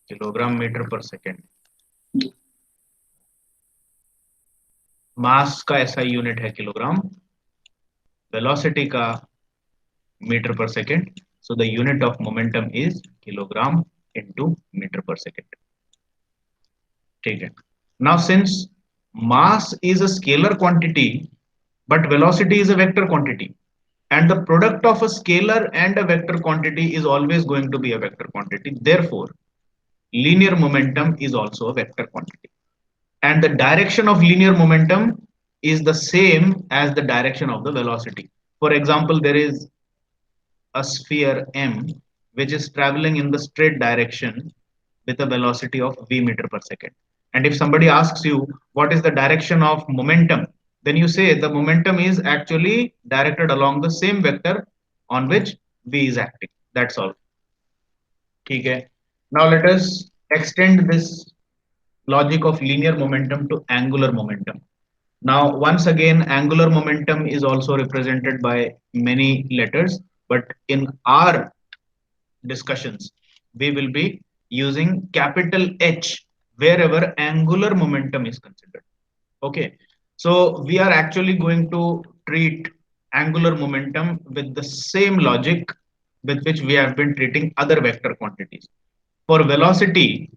Kilogram metre per second. Mass का ऐसा unit है किलोग्राम, वेलोसिटी का metre per second, so the unit of momentum is kilogram into metre per second. ठीक है। Now since mass is a scalar quantity but velocity is a vector quantity, and the product of a scalar and a vector quantity is always going to be a vector quantity. Therefore linear momentum is also a vector quantity, and the direction of linear momentum is the same as the direction of the velocity. For example, there is a sphere m which is traveling in the straight direction with a velocity of v meter per second. And if somebody asks you what is the direction of momentum, then you say the momentum is actually directed along the same vector on which v is acting. That's all. Okay. Now let us extend this logic of linear momentum to angular momentum. Now, once again, angular momentum is also represented by many letters, but in our discussions, we will be using capital H wherever angular momentum is considered. Okay, so we are actually going to treat angular momentum with the same logic with which we have been treating other vector quantities. For velocity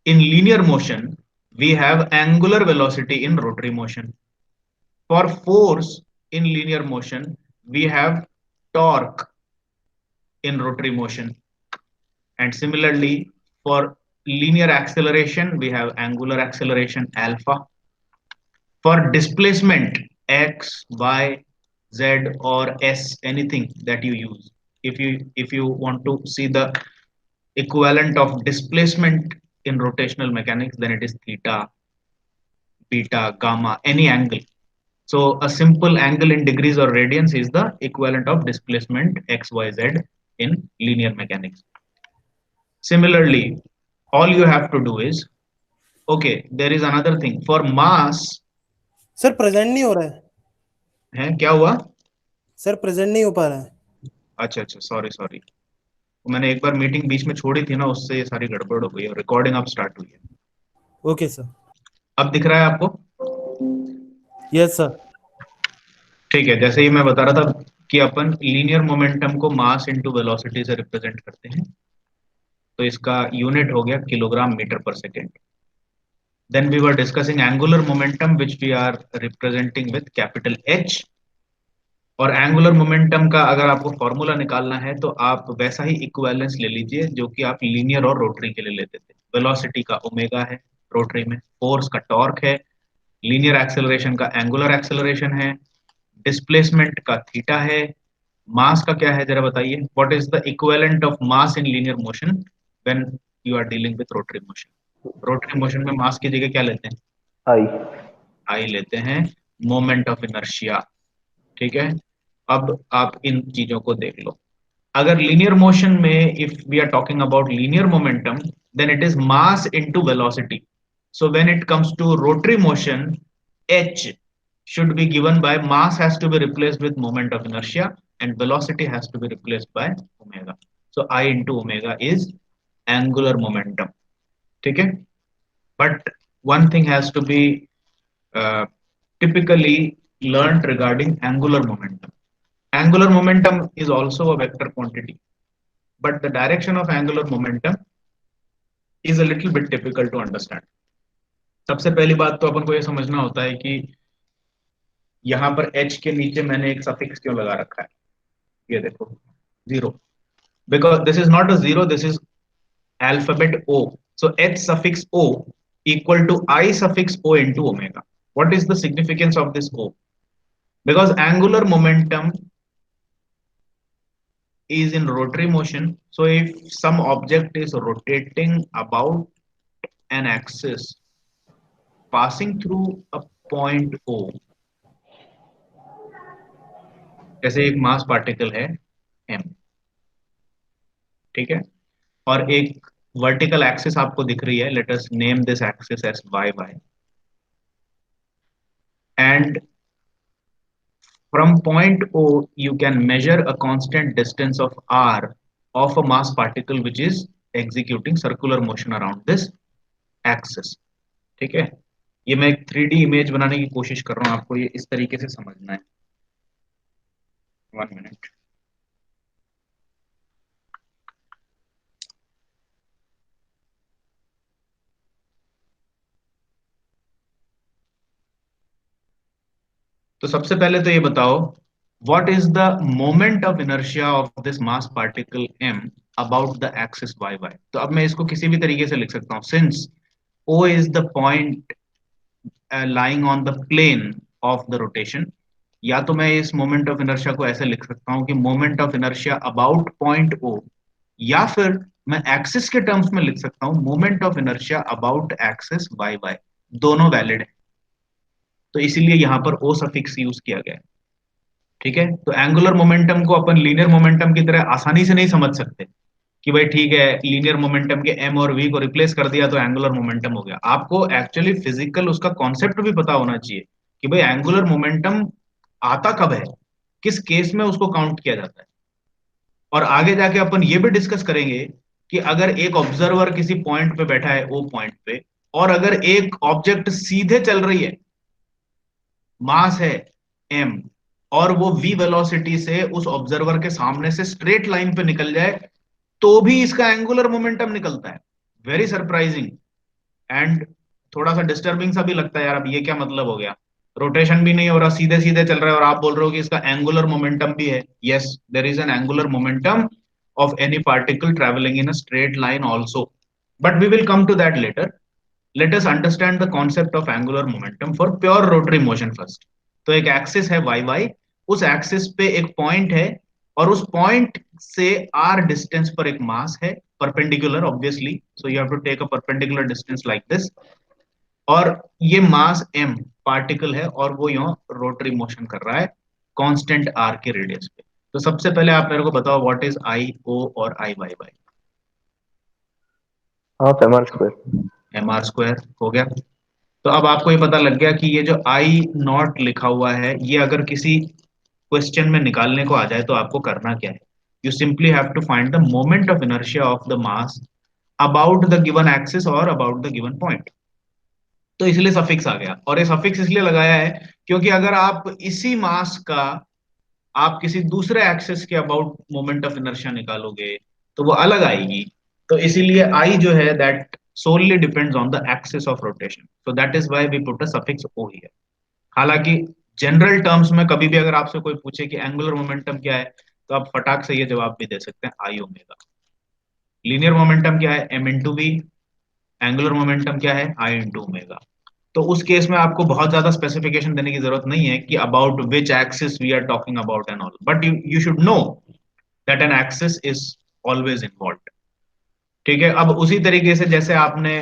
in linear motion, we have angular velocity in rotary motion. For force in linear motion, we have torque in rotary motion. And similarly, for linear acceleration, we have angular acceleration alpha. For displacement, x, y, z, or s, anything that you use. If you want to see the equivalent of displacement in rotational mechanics, then it is theta, beta, gamma, any angle. So a simple angle in degrees or radians is the equivalent of displacement x, y, z in linear mechanics. Similarly, all you have to do is, okay, there is another thing for mass. Sir present नहीं हो रहा है क्या हुआ? Sir present नहीं हो पा रहा है। अच्छा अच्छा, सॉरी सॉरी, मैंने एक बार मीटिंग बीच में छोड़ी थी ना, उससे ये सारी गड़बड़ हो गई और रिकॉर्डिंग अब स्टार्ट हुई है। Okay sir. अब दिख रहा है आपको? Yes sir. ठीक है, जैसे ही मैं बता रहा था कि अपन लीनियर मोमेंटम को मास इनटू वेलोसिटी से रिप्रेजेंट करते हैं, तो इसका यूनिट हो गया kilogram metre per second. Then we were discussing angular momentum, which we are representing with capital H. और एंगुलर मोमेंटम का अगर आपको फॉर्मूला निकालना है तो आप वैसा ही इक्विवेलेंस ले लीजिए जो कि आप लीनियर और रोटरी के लिए लेते थे। वेलोसिटी का ओमेगा है रोटरी में, फोर्स का टॉर्क है, लीनियर एक्सेलरेशन का एंगुलर एक्सेलरेशन है, डिस्प्लेसमेंट का थीटा है, मास का क्या है जरा बताइए, what is the equivalent of mass in linear motion when you are dealing with rotary motion? Rotary motion में मास की जगह क्या लेते हैं? आई। आई लेते हैं, मोमेंट ऑफ इनर्शिया। ठीक है, अब आप इन चीजों को देख लो। अगर लीनियर मोशन में if we are talking about linear momentum, then it is mass into velocity. So when it comes to rotary motion, h should be given by mass has to be replaced with moment of inertia and velocity has to be replaced by omega. So I into omega is angular momentum. ठीक है, but one thing has to be uh, typically learned regarding angular momentum. Angular momentum is also a vector quantity, but the direction of angular momentum is a little bit difficult to understand. सबसे पहली बात तो अपन को ये समझना होता है कि यहाँ पर h के नीचे मैंने एक सफिक्स क्यों लगा रखा है। ये देखो, zero, because this is not a zero, this is alphabet O. So h suffix O equal to I suffix O into omega. What is the significance of this O? Because angular momentum is in rotary motion. So if some object is rotating about an axis passing through a point O, जैसे एक मास particle है m, ठीक है, और एक vertical axis आपको दिख रही है, let us name this axis as y y, and from point O you can measure a constant distance of r of a mass particle which is executing circular motion around this axis. ठीक है, ये मैं एक 3D image बनाने की कोशिश कर रहा हूं, आपको ये इस तरीके से समझना है। 1 मिनट। तो सबसे पहले तो ये बताओ, what is the moment of inertia of this mass particle m about the axis y y। तो अब मैं इसको किसी भी तरीके से लिख सकता हूं, since o is the point lying on the plane of the rotation, या तो मैं इस मोमेंट ऑफ इनर्शिया को ऐसे लिख सकता हूं कि moment of inertia about point o, या फिर मैं एक्सिस के टर्म्स में लिख सकता हूं moment of inertia about axis y y। दोनों वैलिड है, तो इसीलिए यहां पर o सफिक्स यूज किया गया है। ठीक है, तो एंगुलर मोमेंटम को अपन लीनियर मोमेंटम की तरह आसानी से नहीं समझ सकते कि भाई ठीक है लीनियर मोमेंटम के m और v को रिप्लेस कर दिया तो एंगुलर मोमेंटम हो गया। आपको एक्चुअली फिजिकल उसका कॉन्सेप्ट भी पता होना चाहिए कि भाई एंगुलर मोमेंटम आता कब है, किस केस में उसको काउंट किया जाता है। और आगे जाके अपन ये भी डिस्कस करेंगे कि अगर एक ऑब्जर्वर किसी पॉइंट पे बैठा है ओ पॉइंट पे, और अगर एक ऑब्जेक्ट सीधे चल रही है, मास है m, और वो v वेलोसिटी से उस ऑब्जर्वर के सामने से स्ट्रेट लाइन पे निकल जाए, तो भी इसका एंगुलर मोमेंटम निकलता है। वेरी सरप्राइजिंग एंड थोड़ा सा डिस्टर्बिंग सा भी लगता है यार, अब ये क्या मतलब हो गया, रोटेशन भी नहीं हो रहा, सीधे सीधे चल रहा है और आप बोल रहे हो कि इसका एंगुलर मोमेंटम भी है। Yes, there is an angular momentum of any particle traveling in a straight line also, but we will come to that later. Let us understand the concept of angular momentum for pure rotary motion first. तो एक axis है y y, उस axis पे एक point है, और उस point से r डिस्टेंस पर एक मास है, perpendicular obviously, so you have to take a perpendicular distance like this, और ये मास m पार्टिकल है और वो यहाँ रोटरी मोशन कर रहा है कांस्टेंट r के रेडियस पे। तो सबसे पहले आप मेरे को बताओ व्हाट इज आई ओ और I Y Y. Half M R square. M R square हो गया। तो अब आपको ये पता लग गया कि ये जो आई नॉट लिखा हुआ है, ये अगर किसी क्वेश्चन में निकालने को आ जाए तो आपको करना क्या है, you simply have to find the moment of inertia of the mass about the given axis और अबाउट द गिवन पॉइंट। तो इसलिए सफिक्स आ गया, और ये सफिक्स इसलिए लगाया है क्योंकि अगर आप इसी मास का आप किसी दूसरे एक्सिस के अबाउट मोमेंट ऑफ इनर्शिया निकालोगे तो वो अलग आएगी। तो इसीलिए आई जो है that solely depends on the axis of rotation, so that is why we put a suffix o here। हालांकि जनरल टर्म्स में कभी भी अगर आपसे कोई पूछे कि एंगुलर मोमेंटम क्या है, तो आप फटाक से ये जवाब भी दे सकते हैं, आई ओमेगा। लीनियर मोमेंटम क्या है, m into V. Angular momentum क्या है, आई इंटू ओमेगा। तो उस केस में आपको बहुत ज्यादा स्पेसिफिकेशन देने की जरूरत नहीं है कि about which axis we are talking about and all, but you should know that an axis is always involved. ठीक है, अब उसी तरीके से जैसे आपने,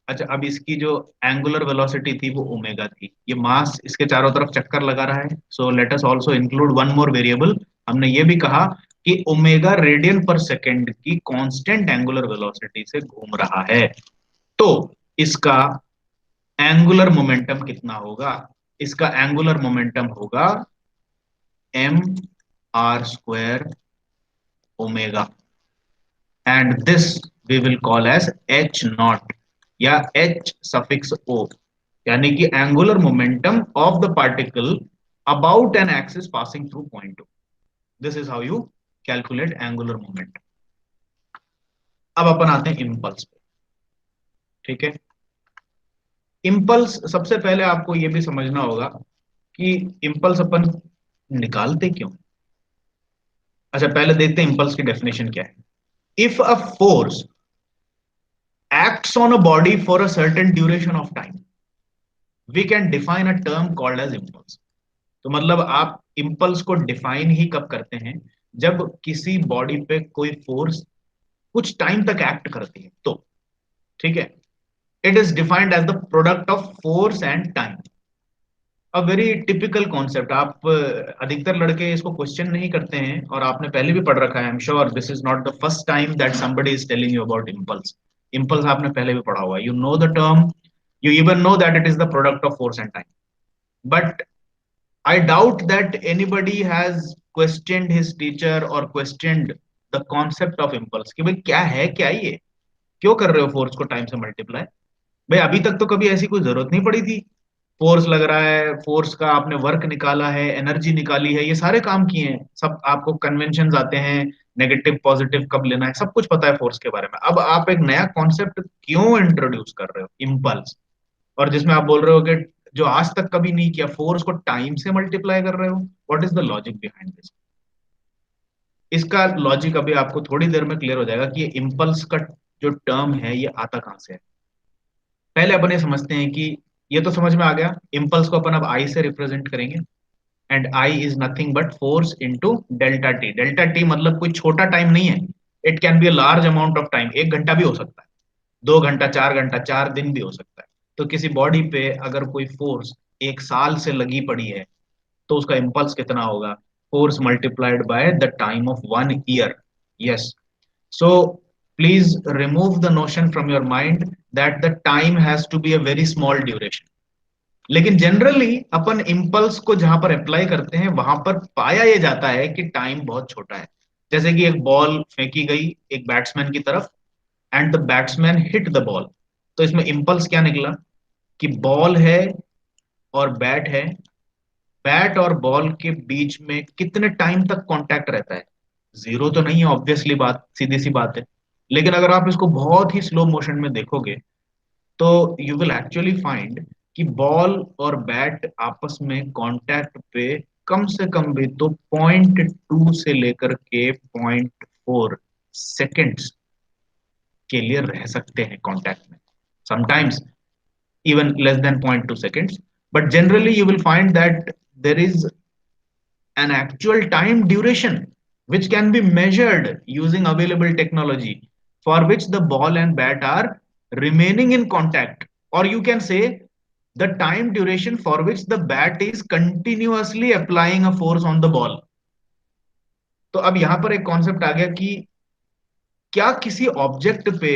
अच्छा अब इसकी जो एंगुलर वेलोसिटी थी वो ओमेगा थी, ये मास इसके चारों तरफ चक्कर लगा रहा है, सो let us also include one more variable. हमने ये भी कहा कि ओमेगा रेडियन पर सेकेंड की कांस्टेंट एंगुलर वेलोसिटी से घूम रहा है, तो इसका एंगुलर मोमेंटम कितना होगा, इसका एंगुलर मोमेंटम होगा M R square omega, and this we will call as H naught या एच सफिक्स ओ, यानी कि angular momentum of the particle about an axis passing through point O. This is how you calculate angular momentum. अब अपन आते हैं impulse पे। ठीक है, इंपल्स सबसे पहले आपको यह भी समझना होगा कि इंपल्स अपन निकालते क्यों। अच्छा पहले देखते हैं इंपल्स की डेफिनेशन क्या है। If a force acts on a body for a certain duration of time, we can define a term called as impulse। तो मतलब आप इंपल्स को डिफाइन ही कब करते हैं, जब किसी बॉडी पे कोई फोर्स कुछ टाइम तक एक्ट करती है तो। ठीक है, it is defined as the product of force and time. A very typical concept, आप अधिकतर लड़के इसको क्वेश्चन नहीं करते हैं और आपने पहले भी पढ़ रखा है, I am sure this is not the first time that somebody is telling you about impulse। impulse आपने पहले भी पढ़ा हुआ है, you know the term, you even know that it is the product of force and time, but I doubt that anybody has questioned his teacher or questioned the concept of impulse कि भाई क्या है क्या ये, क्यों कर रहे हो फोर्स को टाइम से मल्टीप्लाई? भाई अभी तक तो कभी ऐसी कोई जरूरत नहीं पड़ी थी। फोर्स लग रहा है, फोर्स का आपने वर्क निकाला है, एनर्जी निकाली है, ये सारे काम किए हैं, सब आपको कन्वेंशंस आते हैं, नेगेटिव पॉजिटिव कब लेना है, सब कुछ पता है फोर्स के बारे में। अब आप एक नया कॉन्सेप्ट क्यों इंट्रोड्यूस कर रहे हो, इम्पल्स, और जिसमें आप बोल रहे हो कि जो आज तक कभी नहीं किया, फोर्स को टाइम से मल्टीप्लाई कर रहे हो? What is the logic behind this? इसका लॉजिक अभी आपको थोड़ी देर में क्लियर हो जाएगा कि ये इम्पल्स का जो टर्म है ये आता कहां से है। पहले अपन ये समझते हैं कि ये तो समझ में आ गया, इम्पल्स को अपन अब आई से रिप्रेजेंट करेंगे, and I is nothing but force into delta T. Delta T मतलब कोई छोटा टाइम नहीं है, it can be a large amount of time. 1 घंटा भी हो सकता है, 2 घंटा, 4 घंटा, 4 दिन भी हो सकता है। तो किसी बॉडी पे अगर कोई फोर्स 1 साल से लगी पड़ी है तो उसका इम्पल्स कितना होगा? Force multiplied by the time of 1 year. Yes, so please remove the notion from your mind that the time has to be a very small duration. लेकिन जनरली अपन इम्पल्स को जहां पर अप्लाई करते हैं वहां पर पाया यह जाता है कि टाइम बहुत छोटा है। जैसे कि एक बॉल फेंकी गई एक बैट्समैन की तरफ, and the batsman hit the ball. तो इसमें इम्पल्स क्या निकला कि बॉल है और बैट है, बैट और बॉल के बीच में कितने टाइम तक कांटेक्ट रहता है? जीरो तो नहीं है, ऑब्वियसली बात, सीधी सी बात है। लेकिन अगर आप इसको बहुत ही स्लो मोशन में देखोगे तो यू विल एक्चुअली फाइंड कि बॉल और बैट आपस में कांटेक्ट पे कम से कम भी तो 0.2 से लेकर के 0.4 सेकेंड्स के लिए रह सकते हैं कांटेक्ट में, sometimes even less than 0.2 seconds. But generally you will find that there is an actual time duration which can be measured using available technology, for which the ball and bat are remaining in contact, or you can say the time duration for which the bat is continuously applying a force on the ball. तो अब यहां पर एक concept आ गया कि क्या किसी object पे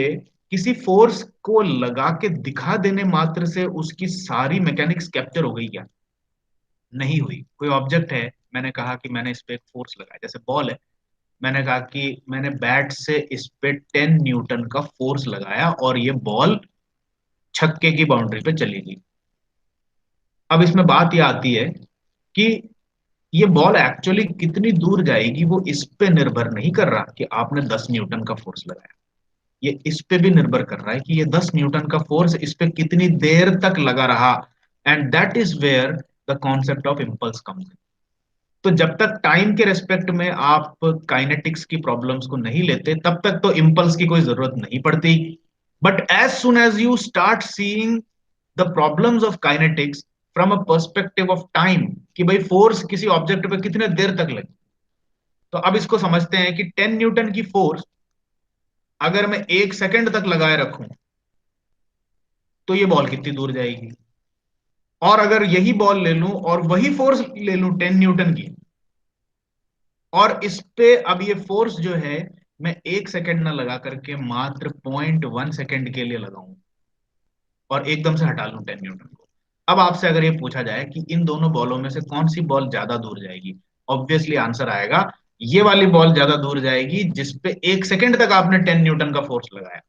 किसी फोर्स को लगा के दिखा देने मात्र से उसकी सारी मैकेनिक्स कैप्चर हो गई क्या? नहीं हुई। कोई ऑब्जेक्ट है, मैंने कहा कि मैंने इस पे एक फोर्स लगाया, जैसे बॉल है, मैंने कहा कि मैंने बैट से इस पे 10 न्यूटन का फोर्स लगाया और ये बॉल छक्के की बाउंड्री पे चली गई। अब इसमें बात यह आती है कि ये बॉल एक्चुअली कितनी दूर जाएगी वो इस पे निर्भर नहीं कर रहा कि आपने 10 न्यूटन का फोर्स लगाया। ये इस पे भी निर्भर कर रहा है कि ये 10 न्यूटन का फोर्स इस पे कितनी देर तक लगा रहा, and that is where the concept of impulse comes in. तो जब तक टाइम के रेस्पेक्ट में आप काइनेटिक्स की प्रॉब्लम्स को नहीं लेते तब तक तो इम्पल्स की कोई जरूरत नहीं पड़ती। But as soon as you start seeing the problems of kinetics from a perspective of time, कि भाई फोर्स किसी ऑब्जेक्ट पे कितने देर तक लगे, तो अब इसको समझते हैं कि 10 न्यूटन की फोर्स अगर मैं 1 सेकंड तक लगाए रखूं तो ये बॉल कितनी दूर जाएगी, और अगर यही बॉल ले लूं और वही फोर्स ले लूं 10 न्यूटन की, और इस पे अब ये फोर्स जो है मैं 1 सेकंड ना लगा करके मात्र 0.1 सेकंड के लिए लगाऊं और एकदम से हटा लूं 10 न्यूटन को। अब आपसे अगर ये पूछा जाए कि इन दोनों बॉलों में से कौन सी बॉल ज्यादा दूर जाएगी, ऑब्वियसली आंसर आएगा ये वाली बॉल ज्यादा दूर जाएगी जिसपे 1 सेकंड तक आपने 10 न्यूटन का फोर्स लगाया।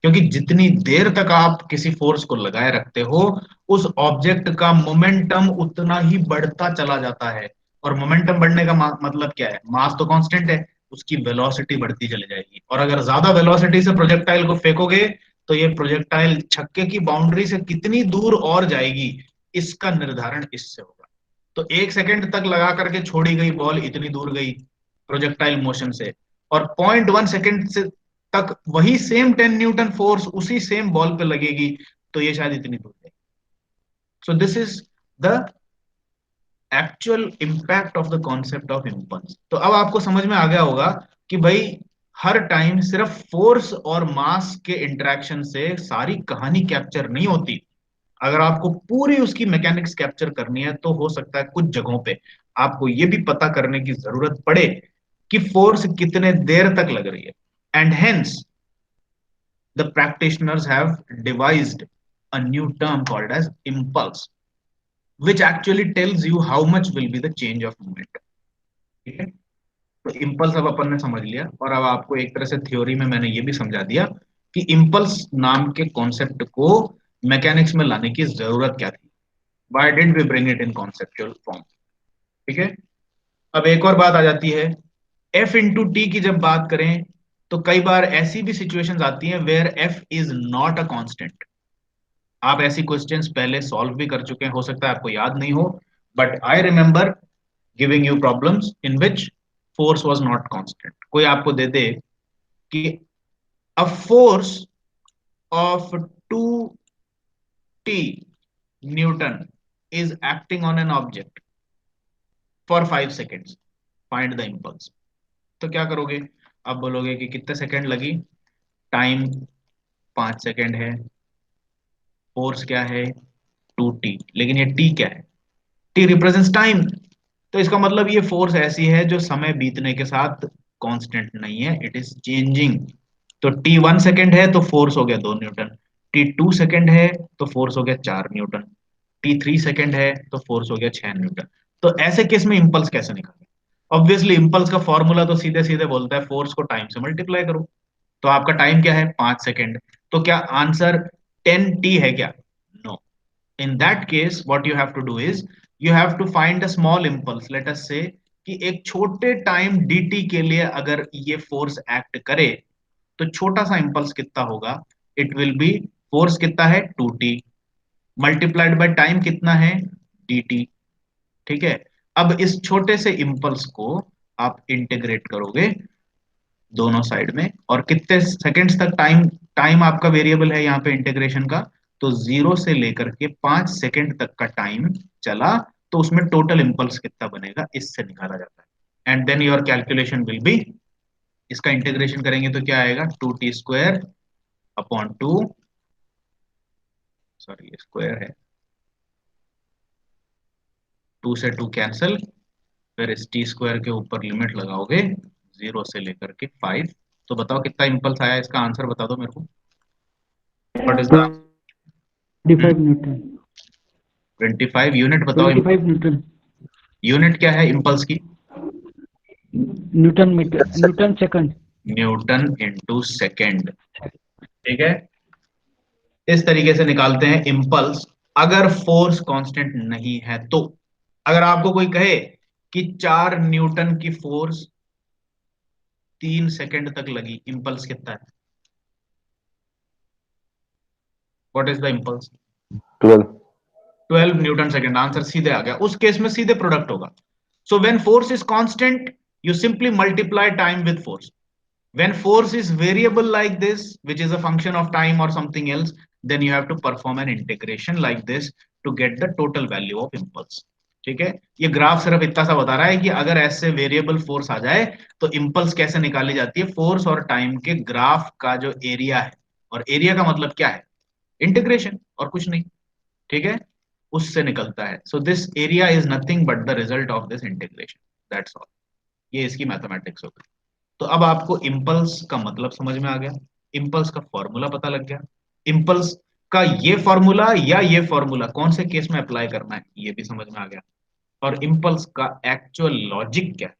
क्योंकि जितनी देर तक आप किसी फोर्स को लगाए रखते हो उस ऑब्जेक्ट का मोमेंटम उतना ही बढ़ता चला जाता है। और मोमेंटम बढ़ने का मतलब क्या है? मास तो कांस्टेंट है, उसकी वेलोसिटी बढ़ती चली जाएगी, और अगर ज्यादा वेलोसिटी से प्रोजेक्टाइल को फेंकोगे तो ये प्रोजेक्टाइल छक्के की बाउंड्री से कितनी दूर और जाएगी इसका निर्धारण इससे होगा। तो 1 सेकंड तक लगा करके छोड़ी गई बॉल इतनी दूर गई प्रोजेक्टाइल मोशन से, और 0.1 सेकंड से तक वही सेम 10 न्यूटन फोर्स उसी सेम बॉल पे लगेगी तो ये शायद इतनी दूर जाएगी। So this is the actual impact of the concept of impulse. तो अब आपको समझ में आ गया होगा कि भाई हर टाइम सिर्फ फोर्स और मास के इंटरेक्शन से सारी कहानी कैप्चर नहीं होती। अगर आपको पूरी उसकी मैकेनिक्स कैप्चर करनी है तो हो सकता है कुछ जगहों पे आपको ये भी पता करने की जरूरत पड़े कि फोर्स कितने देर तक लग रही है, and hence the practitioners have devised a new term called as impulse, which actually tells you how much will be the change of momentum. ठीक है, तो इम्पल्स अब अपन ने समझ लिया, और अब आपको एक तरह से थ्योरी में मैंने ये भी समझा दिया कि इम्पल्स नाम के कॉन्सेप्ट को मैकेनिक्स में लाने की जरूरत क्या थी, why did we bring it in conceptual form. ठीक है, अब एक और बात आ जाती है, एफ इंटू टी की जब बात करें तो कई बार ऐसी भी सिचुएशंस आती हैं where F is not a constant. आप ऐसी क्वेश्चंस पहले सॉल्व भी कर चुके हैं, हो सकता है आपको याद नहीं हो, but I remember giving you problems in which force was not constant. कोई आपको दे दे कि a force of 2t Newton is acting on an object for 5 seconds, find the impulse। तो क्या करोगे, आप बोलोगे कि कितने सेकंड लगी, टाइम 5 सेकंड है, फोर्स क्या है 2t, लेकिन ये t क्या है, t रिप्रेजेंट्स टाइम। तो इसका मतलब ये फोर्स ऐसी है जो समय बीतने के साथ कांस्टेंट नहीं है, इट इज चेंजिंग। तो t 1 सेकंड है तो फोर्स हो गया 2 न्यूटन, t 2 सेकंड है तो फोर्स हो गया 4 न्यूटन, t 3 सेकंड है तो फोर्स हो गया 6 न्यूटन। तो ऐसे केस में इंपल्स कैसे निकालें? ऑब्वियसली इंपल्स का फॉर्मूला तो सीधे सीधे बोलता है फोर्स को टाइम से मल्टीप्लाई करो। तो आपका टाइम क्या है 5 सेकंड, तो क्या आंसर 10t है क्या? No. In that case what you have to do is you have to find a small impulse, let us say कि एक छोटे टाइम dt के लिए अगर ये फोर्स एक्ट करे तो छोटा सा इंपल्स कितना होगा, इट विल बी, फोर्स कितना है 2t मल्टीप्लाइड बाय टाइम कितना है dt। ठीक है, अब इस छोटे से इंपल्स को आप इंटीग्रेट करोगे दोनों साइड में, और कितने सेकंड्स तक टाइम, टाइम आपका वेरिएबल है यहाँ पे इंटीग्रेशन का, तो 0 से लेकर के 5 सेकंड तक का टाइम चला, तो उसमें टोटल इंपल्स कितना बनेगा इससे निकाला जाता है। And then your calculation will be, इसका इंटीग्रेशन करेंगे तो क्या आएगा 2t² अपॉन 2, सॉरी ये स्क्वायर है, 2 से 2 कैंसिल, फिर इस t² के ऊपर लिमिट लगाओगे 0 से लेकर के 5। तो बताओ कितना इंपल्स आया, इसका आंसर बता दो मेरे को, what is the 25 newton. 25 unit बताओ, 25 न्यूटन। यूनिट क्या है इंपल्स की? Newton metre, newton second. Newton into second. ठीक है, इस तरीके से निकालते हैं इंपल्स अगर फोर्स कांस्टेंट नहीं है तो। अगर आपको कोई कहे कि 4 न्यूटन की फोर्स 3 सेकंड तक लगी, इंपल्स कितना है, what is the impulse? 12. 12 Newton second, answer सीधे आ गया। उस केस में सीधे प्रोडक्ट होगा। So when force is constant you simply multiply time with force. When force is variable like this, which is a function of time or something else, then you have to perform an integration like this to get the total value of impulse। ठीक है, ये graph सिर्फ इतना सा बता रहा है कि अगर ऐसे वेरिएबल फोर्स आ जाए तो इंपल्स कैसे निकाली जाती है, फोर्स और टाइम के ग्राफ का जो एरिया है, और एरिया का मतलब क्या है, इंटीग्रेशन और कुछ नहीं। ठीक है, उससे निकलता है। So this area is nothing but the result of this integration, that's all. ये इसकी मैथमेटिक्स होगी। तो अब आपको इंपल्स का मतलब समझ में आ गया, इंपल्स का फॉर्मूला पता लग गया, इंपल्स का ये फॉर्मूला या ये फॉर्मूला कौन से केस में अप्लाई करना है ये भी समझ में आ गया, और इंपल्स का एक्चुअल लॉजिक क्या है,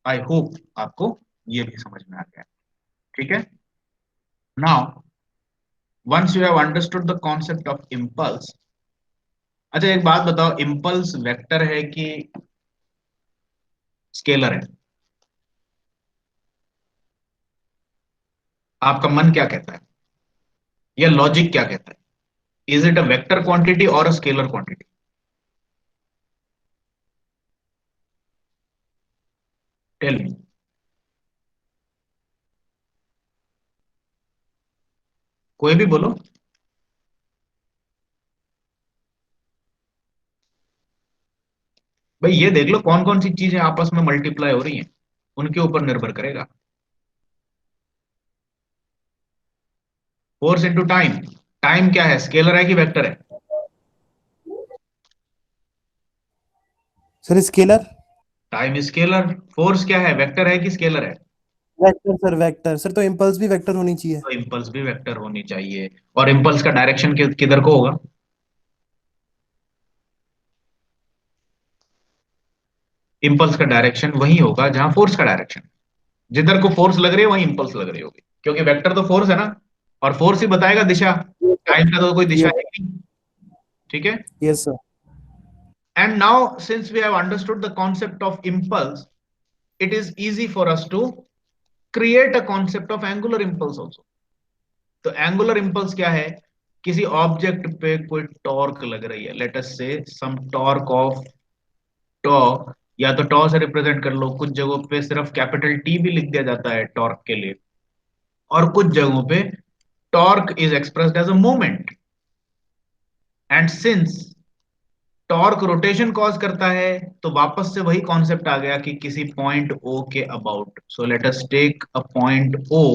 आई होप आपको ये भी समझ में आ गया। ठीक है, now once you have understood the concept of impulse, अच्छा एक बात बताओ, इंपल्स वेक्टर है कि स्केलर है? आपका मन क्या कहता है, या लॉजिक क्या कहता है, is it a vector quantity और a scalar quantity? Tell me. कोई भी बोलो। भाई ये देख लो कौन कौन सी चीजें आपस में मल्टीप्लाई हो रही हैं, उनके ऊपर निर्भर करेगा। फोर्स इंटू टाइम, टाइम क्या है, स्केलर है कि वेक्टर है? Sir scalar. Time scalar, force क्या है, वेक्टर है कि स्केलर है? वेक्टर सर, वेक्टर सर, तो इम्पल्स भी वेक्टर होनी चाहिए। तो इंपल्स भी वेक्टर होनी चाहिए, और इंपल्स का डायरेक्शन किधर को होगा? इंपल्स का डायरेक्शन वही होगा जहां फोर्स का डायरेक्शन, जिधर को फोर्स लग रही है वहीं इंपल्स लग रही होगी, क्योंकि वेक्टर तो फोर्स है ना। और फोर्स ही बताएगा दिशा, टाइम का तो कोई दिशा है नहीं, ठीक है। Yes sir. And now, since we have understood the concept of impulse, it is easy for us to create a concept of angular impulse also. तो angular impulse क्या है? किसी ऑब्जेक्ट पे कोई टॉर्क लग रही है, लेट अस से सम टॉर्क ऑफ टॉ, या तो टॉ से रिप्रेजेंट कर लो, कुछ जगहों पे सिर्फ कैपिटल टी भी लिख दिया जाता है टॉर्क के लिए, और कुछ जगहों पे torque is expressed as a moment. And since torque rotation cause करता है, तो वापस से वही कॉन्सेप्ट आ गया कि किसी पॉइंट ओ के about. So let us take a point O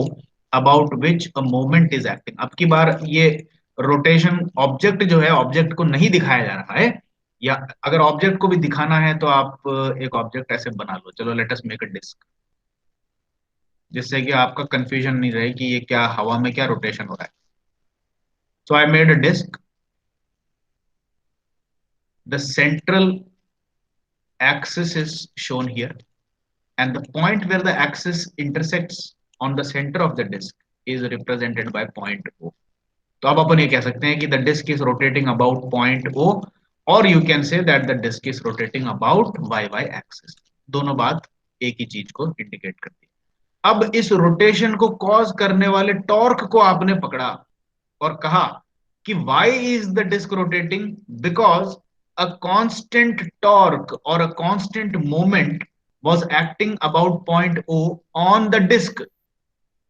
about which a moment is acting. अब की बार ये रोटेशन ऑब्जेक्ट जो है, ऑब्जेक्ट को नहीं दिखाया जा रहा है, या अगर ऑब्जेक्ट को भी दिखाना है तो आप एक ऑब्जेक्ट ऐसे बना लो, चलो let us make a disc, जिससे कि आपका कंफ्यूजन नहीं रहे कि ये क्या हवा में क्या रोटेशन हो रहा है। So I made a disk, the central axis is shown here, and the point where the axis intersects on the center of the disk is represented by point O. तो अब अपन ये कह सकते हैं कि the disk is rotating about point O, or you can say that the disk is rotating about y axis. दोनों बात एक ही चीज को इंडिकेट करती है। अब इस रोटेशन को कॉज करने वाले टॉर्क को आपने पकड़ा और कहा कि why is the disk rotating? Because a constant torque or a constant moment was acting about point O on the disk,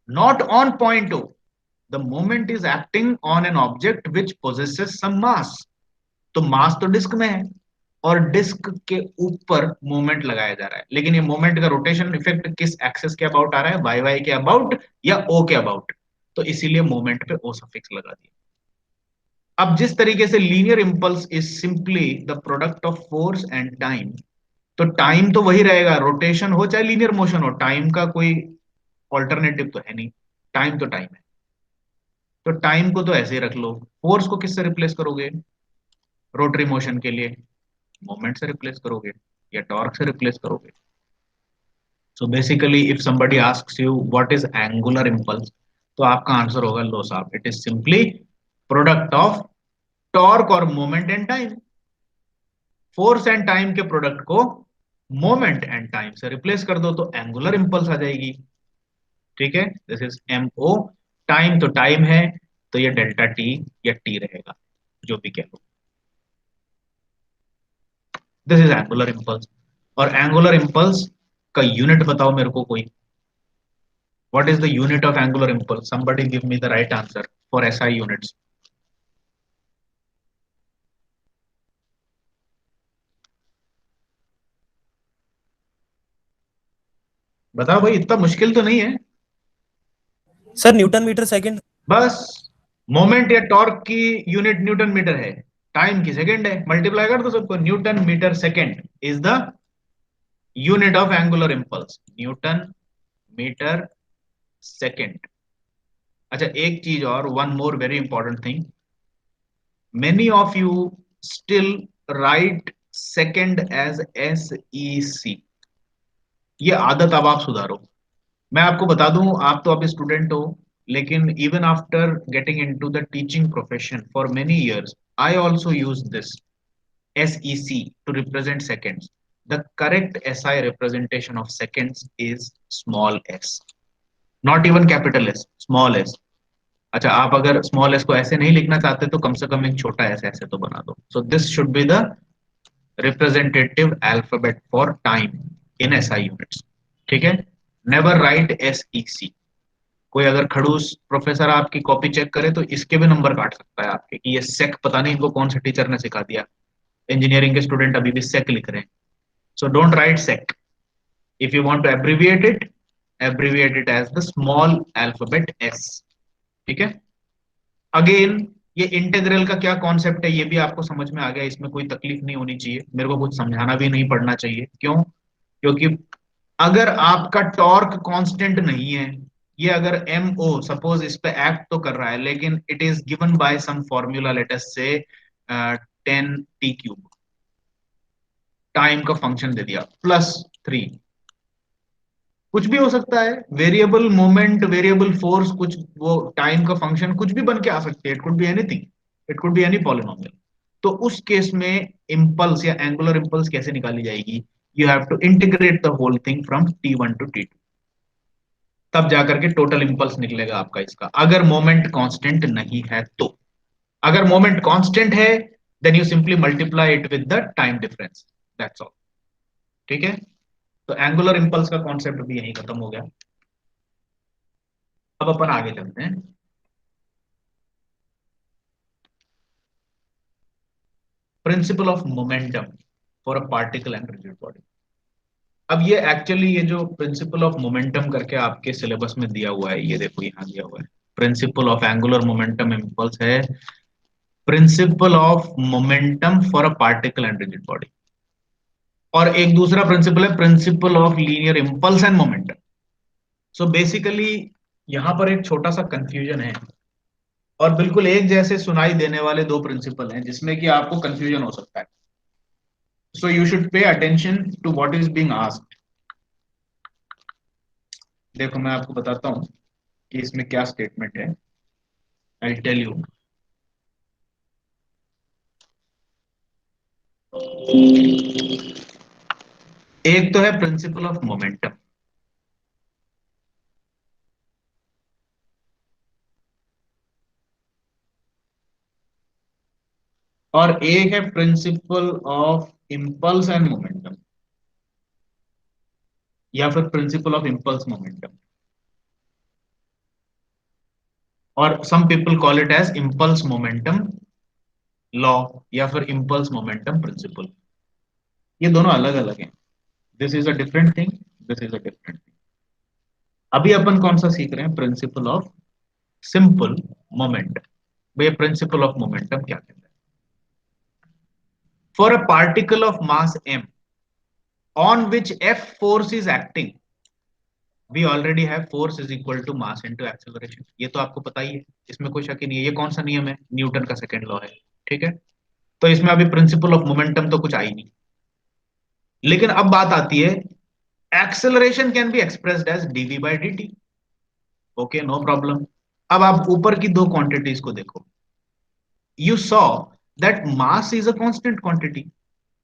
not on point O. The moment is acting on an object which possesses some mass. तो मास तो disc में है, और disc के ऊपर moment लगाया जा रहा है, लेकिन ये मोमेंट का रोटेशन इफेक्ट किस एक्सेस के अबाउट आ रहा है, वाई वाई के अबाउट या ओ के अबाउट, तो इसीलिए मोमेंट पे ओ सफिक्स लगा दिया। अब जिस तरीके से linear impulse is simply the product of force and time, तो टाइम तो वही रहेगा, रोटेशन हो चाहे लीनियर मोशन हो, टाइम का कोई ऑल्टरनेटिव तो है नहीं, टाइम तो टाइम है। तो टाइम को तो ऐसे ही रख लो, फोर्स को किससे रिप्लेस करोगे रोटरी मोशन के लिए, मोमेंट से रिप्लेस करोगे या टॉर्क से रिप्लेस करोगे। So basically if somebody asks you what is angular impulse, तो आपका आंसर होगा लो साहब, it is simply product of torque और moment and time. Force and time के प्रोडक्ट को मोमेंट एंड टाइम से रिप्लेस कर दो तो एंगुलर इंपल्स आ जाएगी, ठीक है। This is M O, time तो टाइम है, तो ये डेल्टा टी या टी रहेगा, जो भी कह लो। This is angular impulse. और एंगुलर इंपल्स का यूनिट बताओ मेरे को कोई, what is the unit of angular impulse? Somebody give me the right answer for SI units. बताओ भाई, इतना मुश्किल तो नहीं है। Sir Newton metre second. बस, मोमेंट या टॉर्क की यूनिट न्यूटन मीटर है, टाइम की सेकंड है, मल्टीप्लाई कर दो सबको, Newton metre second is the unit of angular impulse, Newton metre second. अच्छा एक चीज और, one more very important thing, many of you still write second as S E C, ये आदत अब आप सुधारो। मैं आपको बता दूं, आप तो अभी स्टूडेंट हो, लेकिन even after getting into the teaching profession for many years, I also use this SEC to represent seconds. The correct SI representation of seconds is small s, not even capital S, small s. अच्छा, आप अगर small s को ऐसे नहीं लिखना चाहते तो कम से कम एक छोटा s ऐसे तो बना दो। So this should be the representative alphabet for time in SI units, ठीक है। Never write SEC। कोई अगर खड़ूस प्रोफेसर आपकी कॉपी चेक करे तो इसके भी नंबर काट सकता है आपके, कि ये सेक पता नहीं इनको कौन से टीचर ने सिखा दिया, इंजीनियरिंग के स्टूडेंट अभी भी सेक लिख रहे हैं। So don't write sec, if you want to abbreviate it as the small alphabet s, ठीक है। अगेन ये इंटीग्रल का क्या कॉन्सेप्ट है ये भी आपको समझ में आ गया, इसमें कोई तकलीफ नहीं होनी चाहिए, मेरे को कुछ समझाना भी नहीं पड़ना चाहिए। क्यों? क्योंकि अगर आपका टॉर्क कांस्टेंट नहीं है, ये अगर एम ओ सपोज इस पे एक्ट तो कर रहा है, लेकिन it is given by some formula, let us say 10t³ time का फंक्शन दे दिया +3, कुछ भी हो सकता है, वेरिएबल मोमेंट, वेरिएबल फोर्स, कुछ वो टाइम का फंक्शन कुछ भी बन के आ सकती है, it could be anything, it could be any polynomial. तो उस केस में इंपल्स या एंगुलर इंपल्स कैसे निकाली जाएगी? You have to integrate the whole thing from t1 to t2, तब जाकर के टोटल इंपल्स निकलेगा आपका इसका, अगर मोमेंट कांस्टेंट नहीं है तो। अगर मोमेंट कांस्टेंट है then you simply multiply it with the time difference, that's all. ठीक है, तो एंगुलर इंपल्स का कॉन्सेप्ट भी यहीं खत्म हो गया। अब अपन आगे चलते हैं। Principal of momentum for a particle and rigid body. अब ये एक्चुअली ये जो प्रिंसिपल ऑफ मोमेंटम करके आपके सिलेबस में दिया हुआ है, ये देखो यहां दिया हुआ है, principle of angular momentum impulse है principle of momentum for a particle and rigid body, और एक दूसरा प्रिंसिपल है principle of linear impulse and momentum. So basically यहां पर एक छोटा सा कंफ्यूजन है, और बिल्कुल एक जैसे सुनाई देने वाले दो प्रिंसिपल हैं जिसमें कि आपको कंफ्यूजन हो सकता है। So you should pay attention to what is being asked. देखो मैं आपको बताता हूं कि इसमें क्या स्टेटमेंट है, आई टेल यू। एक तो है प्रिंसिपल ऑफ मोमेंटम, और एक है principle of impulse and momentum, या फिर प्रिंसिपल ऑफ इंपल्स मोमेंटम, और some people call it as impulse momentum law, या फिर इंपल्स मोमेंटम प्रिंसिपल। ये दोनों अलग अलग हैं, this is a different thing, this is a different thing. अभी अपन कौन सा सीख रहे हैं? Principle of simple momentum. भैया प्रिंसिपल ऑफ मोमेंटम क्या कहता है? For a particle of mass m on which f force is acting, we already have force is equal to mass into acceleration। ये तो आपको पता ही है, इसमें कोई शक ही नहीं है। ये कौन सा नियम है? न्यूटन का सेकंड लॉ है। ठीक है, तो इसमें अभी प्रिंसिपल ऑफ मोमेंटम तो कुछ आई नहीं, लेकिन अब बात आती है acceleration can be expressed as dv by dt। Okay, no problem. अब आप ऊपर की दो क्वांटिटीज को देखो, you saw that mass is a constant quantity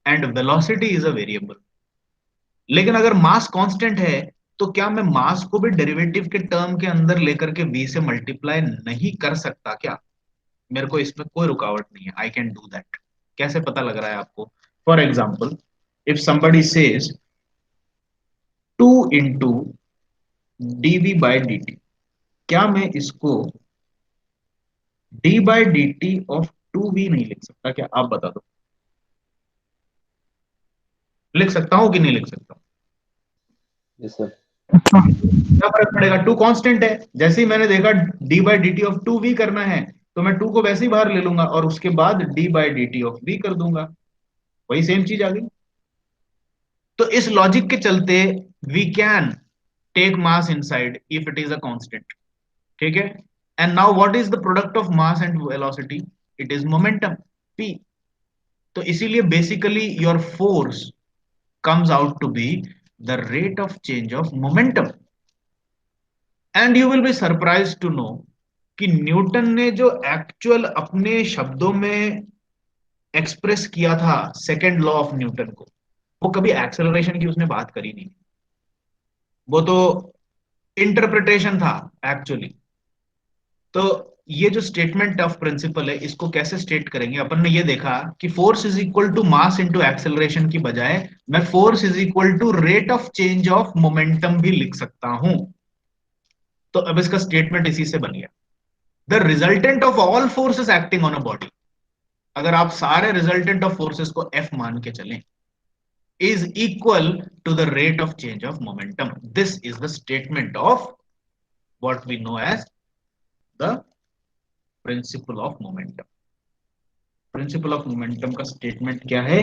and velocity is a variable। लेकिन अगर मास कांस्टेंट है तो क्या मैं मास को भी डेरिवेटिव के टर्म के अंदर लेकर के v से मल्टीप्लाई नहीं कर सकता क्या? मेरे को इसमें कोई रुकावट नहीं है, आई कैन डू दैट। कैसे पता लग रहा है आपको? For example, if somebody says 2 into dv by dt, क्या मैं इसको d by dt of 2v नहीं लिख सकता क्या? आप बता दो, लिख सकता हूं कि नहीं लिख सकता? जी सर। क्या फर्क पड़ेगा? टू कांस्टेंट है, जैसे ही मैंने देखा d by D t of two v करना है तो मैं टू को वैसे ही बाहर ले लूंगा और उसके बाद d by D t of v कर दूंगा, वही सेम चीज आ गई। तो इस लॉजिक के चलते we can take mass inside if it is a constant. ठीक है, and now what is the product of mass and velocity? It is momentum p। तो इसीलिए basically your force comes out to be the rate of change of momentum। And you will be surprise to know कि न्यूटन ने जो actual अपने शब्दों में express किया था सेकेंड लॉ ऑफ न्यूटन को, वो कभी एक्सेलरेशन की उसने बात करी नहीं, वो तो इंटरप्रिटेशन था एक्चुअली। तो ये जो स्टेटमेंट ऑफ प्रिंसिपल है इसको कैसे स्टेट करेंगे? अपन ने ये देखा कि force is equal to mass into acceleration की बजाय मैं force is equal to rate of change of momentum भी लिख सकता हूं। तो अब इसका स्टेटमेंट इसी से बन गया, the resultant of all forces acting on a body, अगर आप सारे रिजल्टेंट ऑफ फोर्सेस को F मान के चलें, is equal to the rate of change of momentum। This is the statement of what we know as the principle of momentum। Principle of momentum का statement क्या है?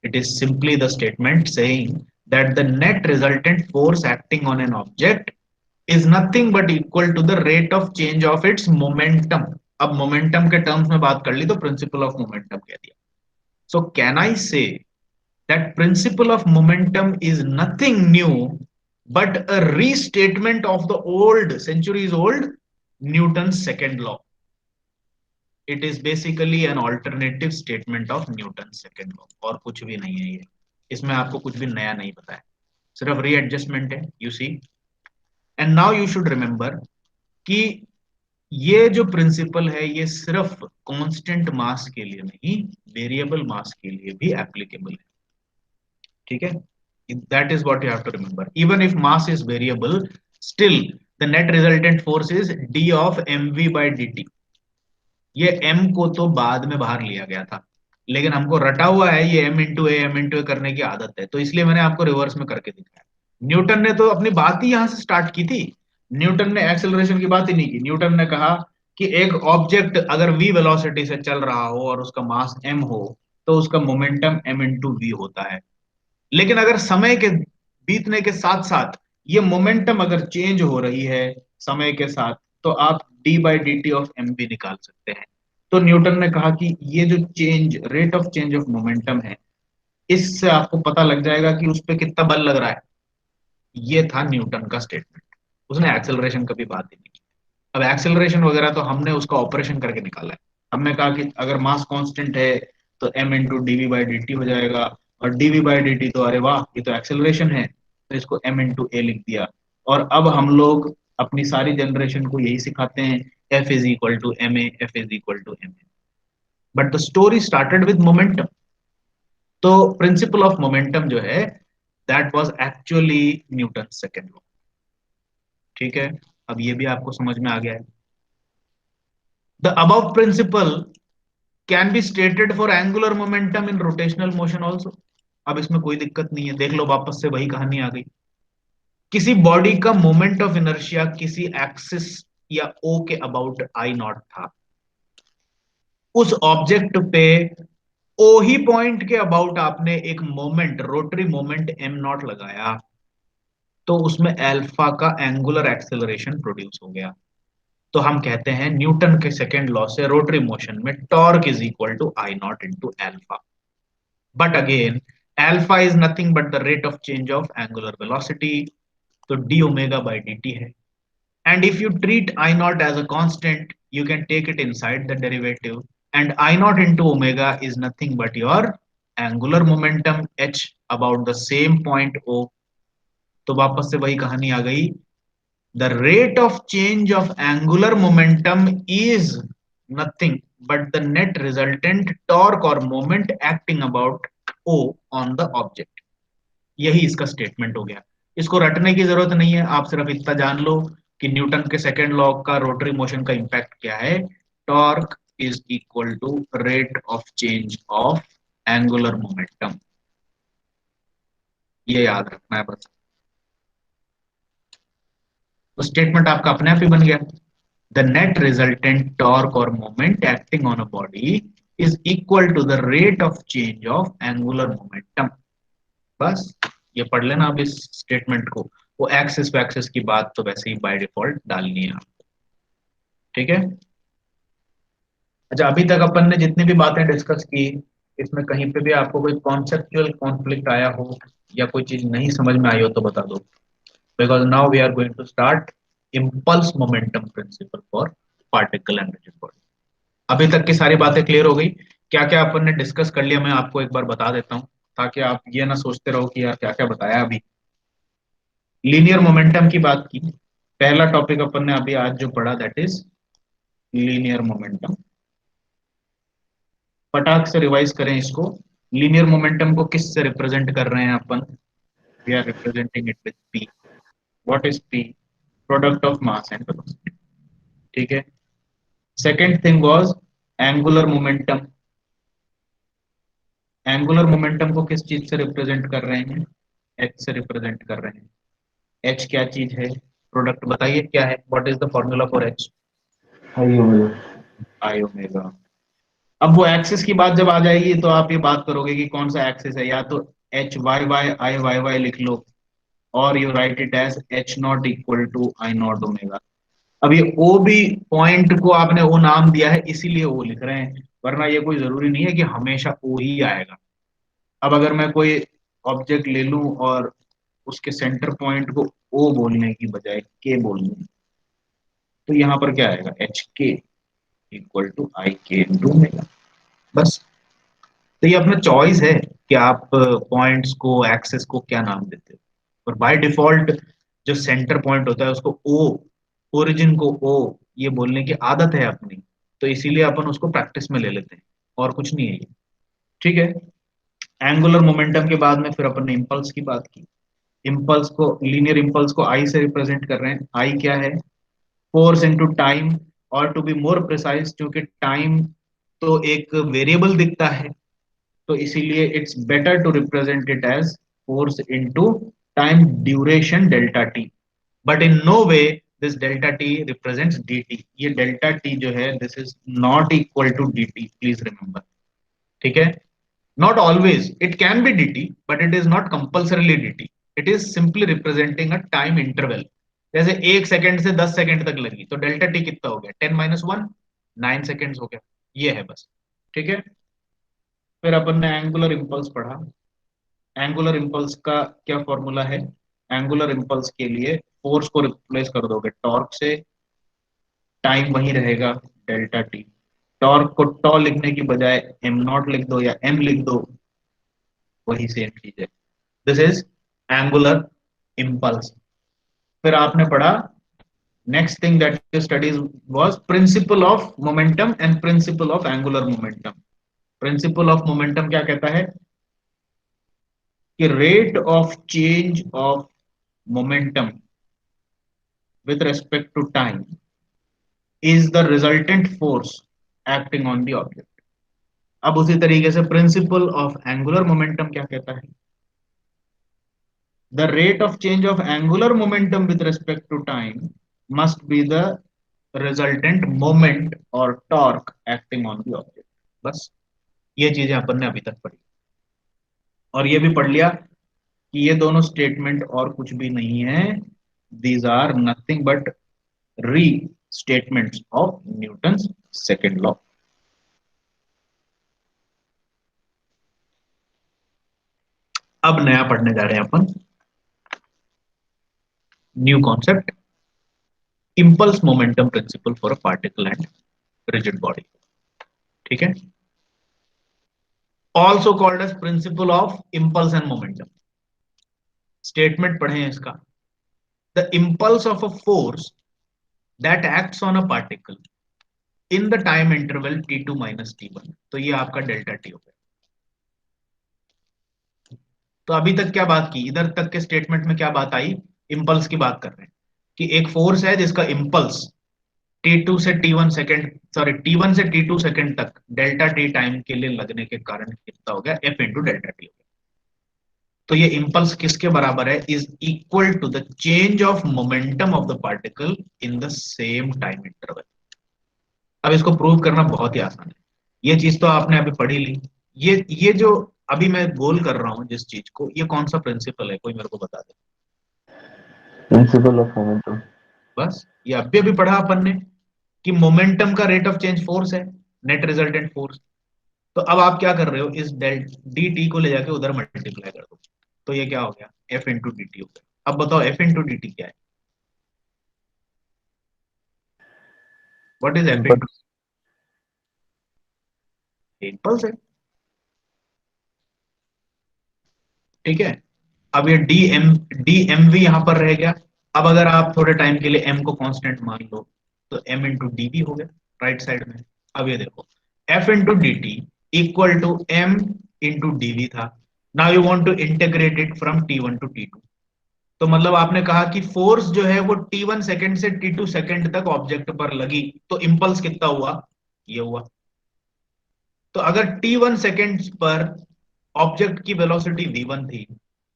It is simply the statement saying that the net resultant force acting on an object is nothing but equal to the rate of change of its momentum। अब momentum के terms में बात कर ली तो principle of momentum कह दिया। So can I say that principle of momentum is nothing new but a restatement of the old, centuries old Newton's second law. It is basically an alternative statement of Newton's second law, और कुछ भी नहीं है ये, इसमें आपको कुछ भी नया नहीं पता है, सिर्फ रीएडजस्टमेंट है, you see. And now you should remember कि ये जो प्रिंसिपल है ये सिर्फ कांस्टेंट मास के लिए नहीं, वेरिएबल मास के लिए भी एप्लीकेबल है, ठीक है। That is what you have to remember, even if mass is variable, still the net resultant force is d of mv by dt। ये m को तो बाद में बाहर लिया गया था, लेकिन हमको रटा हुआ है ये m इंटू ए करने की आदत है, तो इसलिए मैंने आपको रिवर्स में करके दिखाया। न्यूटन ने तो अपनी बात ही यहां से स्टार्ट की थी, न्यूटन ने एक्सेलरेशन की बात ही नहीं की। न्यूटन ने कहा कि एक ऑब्जेक्ट अगर v वेलोसिटी से चल रहा हो और उसका मास m हो तो उसका मोमेंटम m इंटू वी होता है। लेकिन अगर समय के बीतने के साथ साथ ये मोमेंटम अगर चेंज हो रही है समय के साथ, तो आप d by D t of m भी निकाल सकते हैं। तो न्यूटन ने कहा कि ये जो change, rate of change of momentum है, इससे आपको पता लग जाएगा कि उस पर कितना बल लग रहा है। ये था न्यूटन का स्टेटमेंट, उसने एक्सेलरेशन कभी बात ही नहीं की। अब एक्सेलरेशन वगैरह तो हमने उसका ऑपरेशन करके निकाला है। हमने कहा कि अगर मास कांस्टेंट है तो m into d v by D t हो जाएगा, और डीवी बाई डी टी तो अरे वाह ये तो एक्सेलरेशन है, तो इसको m इंटू ए लिख दिया। और अब हम लोग अपनी सारी जनरेशन को यही सिखाते हैं, f is equal to m a, f is equal to m a. But the story started with momentum. तो प्रिंसिपल ऑफ मोमेंटम जो है, that was actually Newton second law, ठीक है। अब ये भी आपको समझ में आ गया है। The above principle can be stated for angular momentum in rotational motion also. अब इसमें कोई दिक्कत नहीं है, देख लो वापस से वही कहानी आ गई। किसी बॉडी का मोमेंट ऑफ इनर्शिया किसी एक्सिस या ओ के अबाउट आई नॉट था, उस ऑब्जेक्ट पे ओ ही पॉइंट के अबाउट आपने एक moment, rotary moment am not लगाया, तो उसमें अल्फा का एंगुलर एक्सेलरेशन प्रोड्यूस हो गया। तो हम कहते हैं न्यूटन के सेकेंड लॉ से रोटरी मोशन में torque is equal to I naught into alpha. But again alpha is nothing but the rate of change of angular velocity, तो D omega by D T है। And if you treat I naught as a constant, you can take it inside the derivative, and I naught into omega is nothing but your angular momentum H about the same point ओ। तो वापस से वही कहानी आ गई, the rate of change of angular momentum is nothing but the net resultant torque or moment acting about O on the object। यही इसका statement हो गया, इसको रटने की जरूरत नहीं है, आप सिर्फ इतना जान लो कि न्यूटन के सेकेंड लॉ का रोटरी मोशन का इंपैक्ट क्या है। Torque is equal to rate of change of angular momentum, ये याद रखना है बस। तो स्टेटमेंट आपका अपने आप ही बन गया, the net resultant torque or moment acting on a body is equal to the rate of change of angular momentum। बस ये पढ़ लेना अब इस स्टेटमेंट को, वो एक्सिस वैक्सिस की बात तो वैसे ही बाय डिफॉल्ट डालनी है आपको, ठीक है। अच्छा, अभी तक अपन ने जितनी भी बातें डिस्कस की, इसमें कहीं पे भी आपको कोई कॉन्सेप्चुअल कॉन्फ्लिक्ट आया हो या कोई चीज नहीं समझ में आई हो तो बता दो, because now we are going to start impulse momentum principle for particle and rigid body. अभी तक की सारी बातें क्लियर हो गई, क्या क्या अपन ने डिस्कस कर लिया मैं आपको एक बार बता देता हूं, ताकि आप ये ना सोचते रहो कि यार क्या क्या बताया। अभी लीनियर मोमेंटम की बात की, पहला टॉपिक अपन ने अभी आज जो पढ़ा दैट इज लीनियर मोमेंटम। फटाक से रिवाइज करें इसको, लीनियर मोमेंटम को किस से रिप्रेजेंट कर रहे हैं अपन, we are representing it with P. What is P? Product of mass and velocity, ठीक है। Second thing was angular momentum. Angular momentum को किस चीज से रिप्रेजेंट कर रहे हैं? एच से रिप्रेजेंट कर रहे हैं। एच क्या चीज है? प्रोडक्ट बताइए क्या है, what is the formula for H? I omega. I omega. अब वो एक्सिस की बात जब आ जाएगी तो आप ये बात करोगे कि कौन सा एक्सिस है, या तो h y y i Y y लिख लो, और you write it as H not equal to I not omega. अब ये ओ भी पॉइंट को आपने ओ नाम दिया है इसीलिए ओ लिख रहे हैं, वरना ये कोई जरूरी नहीं है कि हमेशा ओ ही आएगा। अब अगर मैं कोई ऑब्जेक्ट ले लूं और उसके सेंटर पॉइंट को ओ बोलने की बजाय के बोलने, तो यहाँ पर क्या आएगा, एच के इक्वल टू आई के इंटू ओमेगा। बस। तो ये अपना चॉइस है कि आप पॉइंट्स को, एक्सेस को क्या नाम देते हो। और बाय डिफॉल्ट जो सेंटर पॉइंट होता है उसको ओ, ओरिजिन को ओ ये बोलने की आदत है अपनी, तो इसीलिए अपन उसको प्रैक्टिस में ले लेते हैं, और कुछ नहीं है ये। ठीक है। एंगुलर मोमेंटम के बाद में फिर अपन ने इम्पल्स की बात की। इम्पल्स को, लीनियर इम्पल्स को आई से रिप्रेजेंट कर रहे हैं। आई क्या है, फोर्स इनटू टाइम, और टू बी मोर प्रिसाइज क्योंकि टाइम तो एक वेरिएबल दिखता है, तो इसीलिए it's better to represent it as force into time duration delta t. But in no way this delta t represents d t. ये delta t जो है this is not equal to d t, please remember. ठीक है। Not always, it can be d t but it is not compulsorily D T. It is simply representing a time interval. जैसे 1 second से 10 second तक लगी तो delta T कितना हो गया, 10 - 1, 9 सेकेंड हो गया। ये है बस। ठीक है। फिर अपन ने एंगुलर इंपल्स पढ़ा। एंगुलर इंपल्स का क्या फॉर्मूला है, एंगुलर इंपल्स के लिए फोर्स को रिप्लेस कर दोगे टॉर्क से, टाइम वही रहेगा डेल्टा टी। टॉर्क को टॉ लिखने की बजाय एम नॉट लिख दो या एम लिख दो, वही सेम चीज है। This is angular impulse. फिर आपने पढ़ा next thing that you studies was principal of momentum and principal of angular momentum. Principal of momentum क्या कहता है कि rate of change of momentum with respect to time is the resultant force acting on the object। अब उसी तरीके से principal of angular momentum क्या कहता है, the rate of change of angular momentum with respect to time must be the resultant moment or torque acting on the object। बस ये चीजें अपन ने अभी तक पढ़ी, और ये भी पढ़ लिया कि ये दोनों स्टेटमेंट और कुछ भी नहीं है, these are nothing but restatements of Newton's second law. अब नया पढ़ने जा रहे हैं अपन, new concept, impulse momentum principle for a particle and rigid body. ठीक है। Also called as principle of impulse and momentum. Statement पढ़े हैं इसका, the impulse of a force that acts on a particle in the time interval t2 - t1। तो ये आपका delta T हो गया। तो अभी तक क्या बात की, इधर तक के स्टेटमेंट में क्या बात आई, इंपल्स की बात कर रहे हैं कि एक फोर्स है जिसका इंपल्स T2 से T1 सेकंड, सॉरी T1 से T2 सेकंड तक डेल्टा टी टाइम के लिए लगने के कारण कितना हो गया, F इंटू डेल्टा टी हो गया। तो ये इंपल्स किसके बराबर है, is equal to the change of momentum of the particle in the same time interval. अब इसको प्रूव करना बहुत ही आसान है, ये चीज तो आपने अभी पढ़ी ली। ये जो अभी मैं गोल कर रहा हूं जिस चीज को, ये कौन सा प्रिंसिपल है, कोई मेरे को बता दे। Principal of momentum. बस ये अभी अभी पढ़ा अपन ने कि मोमेंटम का रेट ऑफ चेंज फोर्स है, नेट रिजल्टेंट फोर्स। तो अब आप क्या कर रहे हो, इस डेल डी टी को ले जाके उधर मल्टीप्लाई कर दो, तो ये क्या हो गया, एफ इंटू डी टी हो गया। अब बताओ एफ इंटू डी टी क्या है, what is F into, impulse है। ठीक है। अब ये डी एम वी यहां पर रह गया। अब अगर आप थोड़े टाइम के लिए एम को कांस्टेंट मान लो तो एम इंटू डी बी हो गया राइट साइड में। अब ये देखो F into D T equal to M into D V था। Now you want to integrate it from T1 to T2। तो मतलब आपने कहा कि फोर्स जो है वो T1 सेकंड से T2 सेकंड तक ऑब्जेक्ट पर लगी, तो इंपल्स कितना हुआ, ये हुआ। तो अगर T1 सेकंड्स पर ऑब्जेक्ट की वेलोसिटी v1 थी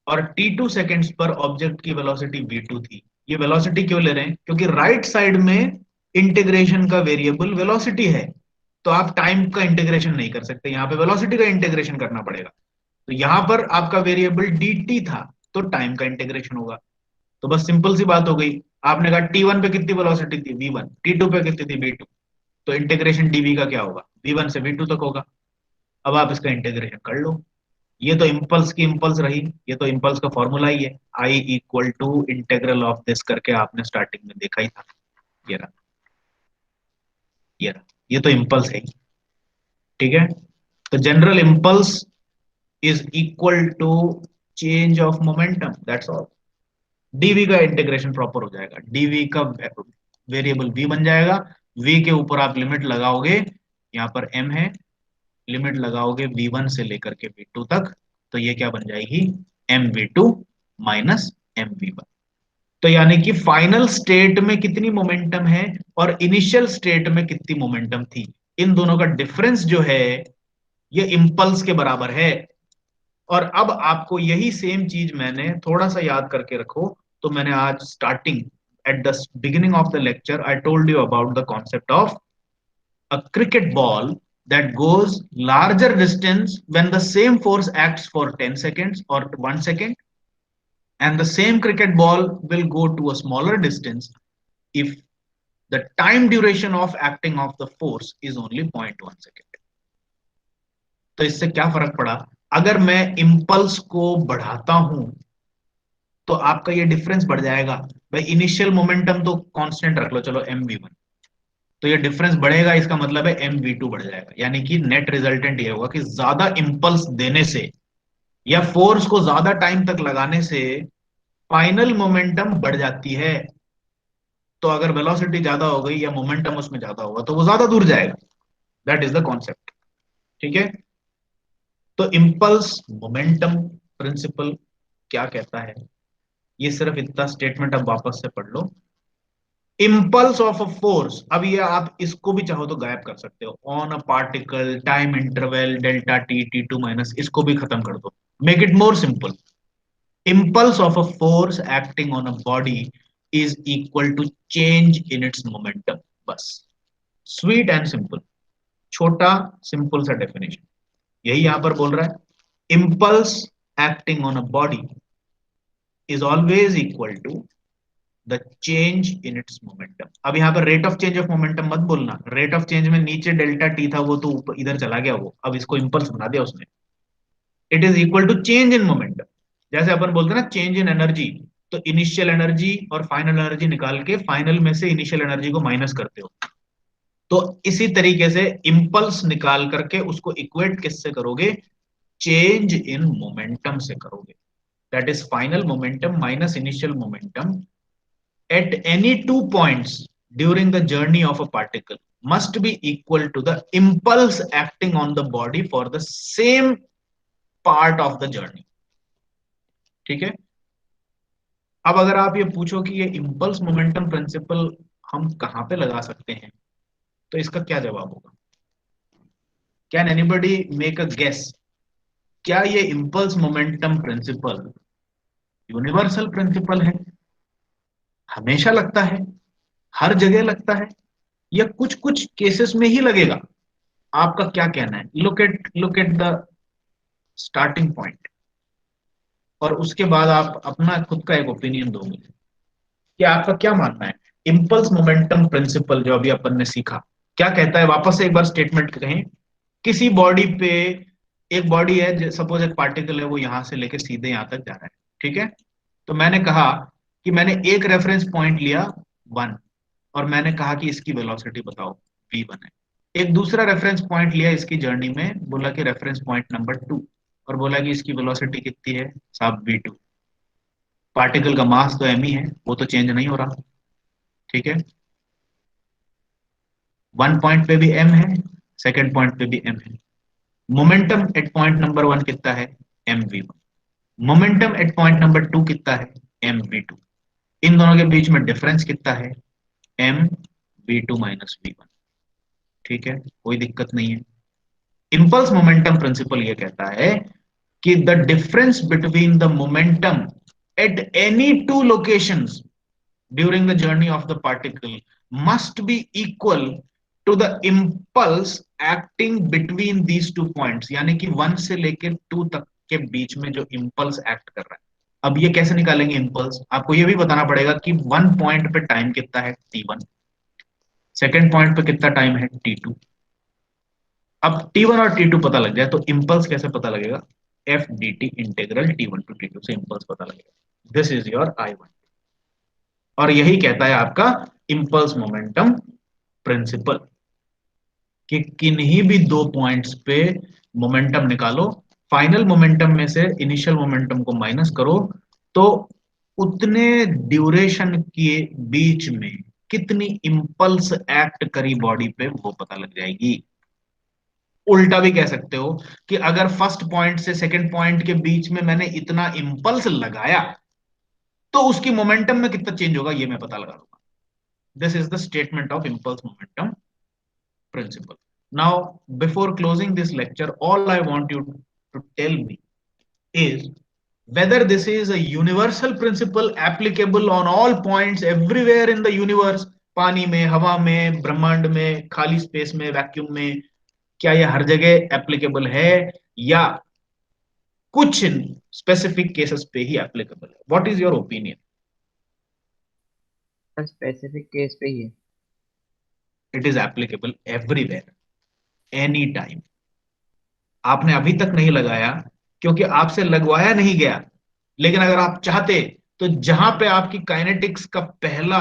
और T2 सेकंड्स पर ऑब्जेक्ट की वेलोसिटी v2 थी, ये वेलोसिटी क्यों ले रहे हैं, क्योंकि राइट साइड में इंटीग्रेशन का वेरिएबल वेलोसिटी है, तो आप टाइम का इंटीग्रेशन नहीं कर सकते, यहां पे वेलोसिटी का इंटीग्रेशन करना पड़ेगा। तो यहां पर आपका वेरिएबल dt था, तो टाइम का इंटीग्रेशन होगा। तो बस सिंपल सी बात हो गई, आपने कहा T1 पे कितनी वेलोसिटी थी v1, T2 पे कितनी थी v2, तो इंटीग्रेशन dv का क्या होगा, v1 से v2 तक होगा। अब आप इसका इंटीग्रेशन कर लो, ये तो इम्पल्स की इम्पल्स रही, ये तो इम्पल्स का फॉर्मूला ही है, I equal to integral of this करके आपने स्टार्टिंग में देखा ही था। ये रहा, ये रहा, ये तो इम्पल्स है ही, ठीक है। तो general impulse is equal to change of momentum, that's all. D v का इंटीग्रेशन प्रॉपर हो जाएगा, डीवी का वेरिएबल वी बन जाएगा, वी के ऊपर आप लिमिट लगाओगे, यहाँ पर एम है, लिमिट लगाओगे v1 से लेकर के v2 तक, तो ये क्या बन जाएगी, mv2 माइनस mv1। तो यानी कि फाइनल स्टेट में कितनी मोमेंटम है और इनिशियल स्टेट में कितनी मोमेंटम थी, इन दोनों का डिफरेंस जो है ये इंपल्स के बराबर है। और अब आपको यही सेम चीज मैंने थोड़ा सा याद करके रखो, तो मैंने आज starting at the beginning of the lecture I told you about the concept of a cricket ball that goes larger distance when the same force acts for 10 seconds or 1 second, and the same cricket ball will go to a smaller distance if the time duration of acting of the force is only 0.1 second। तो इससे क्या फर्क पड़ा, अगर मैं impulse को बढ़ाता हूं तो आपका ये डिफरेंस बढ़ जाएगा। भाई इनिशियल मोमेंटम तो कांस्टेंट रख लो, चलो mv1, तो ये डिफरेंस बढ़ेगा, इसका मतलब है mv2 बढ़ जाएगा। यानी कि नेट रिजल्टेंट ये होगा कि ज्यादा इंपल्स देने से या फोर्स को ज्यादा टाइम तक लगाने से फाइनल मोमेंटम बढ़ जाती है। तो अगर वेलोसिटी ज्यादा हो गई या मोमेंटम उसमें ज्यादा होगा तो वो ज्यादा दूर जाएगा। दैट इज द कॉन्सेप्ट, ठीक है। तो इंपल्स मोमेंटम प्रिंसिपल क्या कहता है, ये सिर्फ इतना स्टेटमेंट अब वापस से पढ़ लो। इम्पल्स ऑफ अ फोर्स, अब ये आप इसको भी चाहो तो गायब कर सकते हो, on a particle time interval delta t t2 minus, इसको भी खत्म कर दो, make it more simple. Impulse of a force acting on a body is equal to change in its momentum, बस, स्वीट एंड सिंपल, छोटा simple सा definition, यही यहां पर बोल रहा है। Impulse acting on a body is always equal to the change in its momentum. अब यहाँ पर rate of change of momentum मत बोलना, रेट ऑफ चेंज में नीचे डेल्टा टी था वो तो ऊपर इधर चला गया, वो अब इसको इंपल्स बना दिया उसने। It is equal to change in momentum, जैसे अपन बोलते हैं ना चेंज इन एनर्जी, तो इनिशियल एनर्जी और फाइनल एनर्जी निकाल के फाइनल में से इनिशियल एनर्जी को माइनस करते हो, तो इसी तरीके से इंपल्स निकाल करके उसको इक्वेट किससे करोगे, चेंज इन मोमेंटम से करोगे। That is final momentum minus initial momentum at any 2 points during the journey of a particle must be equal to the impulse acting on the body for the same part of the journey, ठीक है। अब अगर आप ये पूछो कि ये impulse momentum principal हम कहां पे लगा सकते हैं, तो इसका क्या जवाब होगा, can anybody make a guess, क्या ये impulse momentum principle universal principle है, हमेशा लगता है, हर जगह लगता है, या कुछ कुछ केसेस में ही लगेगा, आपका क्या कहना है। Look at the starting point, और उसके बाद आप अपना खुद का एक ओपिनियन दोगे कि आपका क्या मानना है। इंपल्स मोमेंटम प्रिंसिपल जो अभी अपन ने सीखा क्या कहता है, वापस से एक बार स्टेटमेंट कहें। किसी बॉडी पे, एक बॉडी है, सपोज एक पार्टिकल है, वो यहां से लेकर सीधे यहां तक जा रहा है, ठीक है। तो मैंने कहा कि मैंने एक रेफरेंस पॉइंट लिया 1, और मैंने कहा कि इसकी वेलोसिटी बताओ v1 है। एक दूसरा रेफरेंस पॉइंट लिया इसकी जर्नी में, बोला कि रेफरेंस पॉइंट नंबर 2, और बोला कि इसकी वेलोसिटी कितनी है साहब v2। पार्टिकल का मास तो m ही है, वो तो चेंज नहीं हो रहा, ठीक है। 1 पॉइंट पे भी m है, सेकेंड पॉइंट पे भी m है। मोमेंटम एट पॉइंट नंबर 1 कितना है, mv1। Momentum eight point number 2 कितना है, mv2। इन दोनों के बीच में डिफरेंस कितना है, mv2 माइनस v1, ठीक है, कोई दिक्कत नहीं है। इंपल्स मोमेंटम प्रिंसिपल ये कहता है कि the difference between the momentum at any two locations during the journey of the particle must be equal to the impulse acting between these 2 points, यानी कि 1 से लेकर 2 तक के बीच में जो इंपल्स एक्ट कर रहा है। अब ये कैसे निकालेंगे इंपल्स, आपको ये भी बताना पड़ेगा कि 1 पॉइंट पे टाइम कितना है t1, सेकेंड पॉइंट पे कितना टाइम है t2। अब t1 और t2 पता लग जाए तो इंपल्स कैसे पता लगेगा, F D T integral t1 to t2 से इंपल्स पता लगेगा। दिस इज योर I1 और यही कहता है आपका इंपल्स मोमेंटम प्रिंसिपल कि किन्हीं भी दो पॉइंट्स पे मोमेंटम निकालो, फाइनल मोमेंटम में से इनिशियल मोमेंटम को माइनस करो तो उतने ड्यूरेशन के बीच में कितनी इंपल्स एक्ट करी बॉडी पे वो पता लग जाएगी। उल्टा भी कह सकते हो कि अगर फर्स्ट पॉइंट से सेकंड पॉइंट के बीच में मैंने इतना इंपल्स लगाया तो उसकी मोमेंटम में कितना चेंज होगा ये मैं पता लगा लूंगा। This is the statement of impulse momentum principle. Now, before closing this lecture, all I want you to tell me is whether this is a universal principle applicable on all points everywhere in the universe, पानी में, हवा में, ब्रह्मांड में, खाली space में, vacuum में, क्या ये हर जगह एप्लीकेबल है या कुछ स्पेसिफिक केसेस पे ही एप्लीकेबल है? What is your opinion? Specific case पे ही है। It is applicable everywhere, any time. आपने अभी तक नहीं लगाया क्योंकि आपसे लगवाया नहीं गया, लेकिन अगर आप चाहते तो जहां पे आपकी काइनेटिक्स का पहला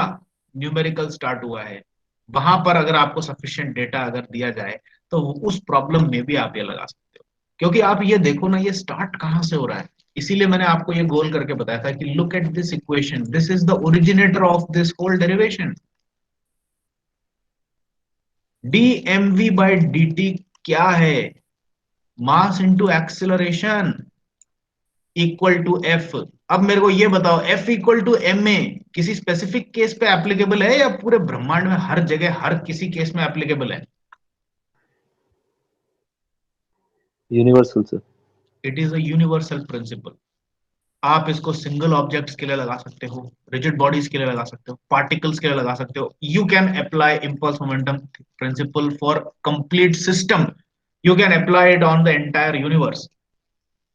न्यूमेरिकल स्टार्ट हुआ है वहां पर अगर आपको सफिशिएंट डेटा अगर दिया जाए तो उस प्रॉब्लम में भी आप ये लगा सकते हो। क्योंकि आप ये देखो ना, ये स्टार्ट कहां से हो रहा है। इसीलिए मैंने आपको ये गोल करके बताया था कि look at this equation, this is the originator of this whole derivation. dmv by dt क्या है? Mass into acceleration equal to f. अब मेरे को ये बताओ, f equal to m a किसी स्पेसिफिक केस पे एप्लीकेबल है या पूरे ब्रह्मांड में हर जगह हर किसी केस में एप्लीकेबल है? Universal sir. It is a universal principle. आप इसको सिंगल ऑब्जेक्ट्स के लिए लगा सकते हो, रिजिड बॉडीज के लिए लगा सकते हो, पार्टिकल्स के लिए लगा सकते हो। You can apply impulse momentum principle for complete system. You can apply it on the entire universe.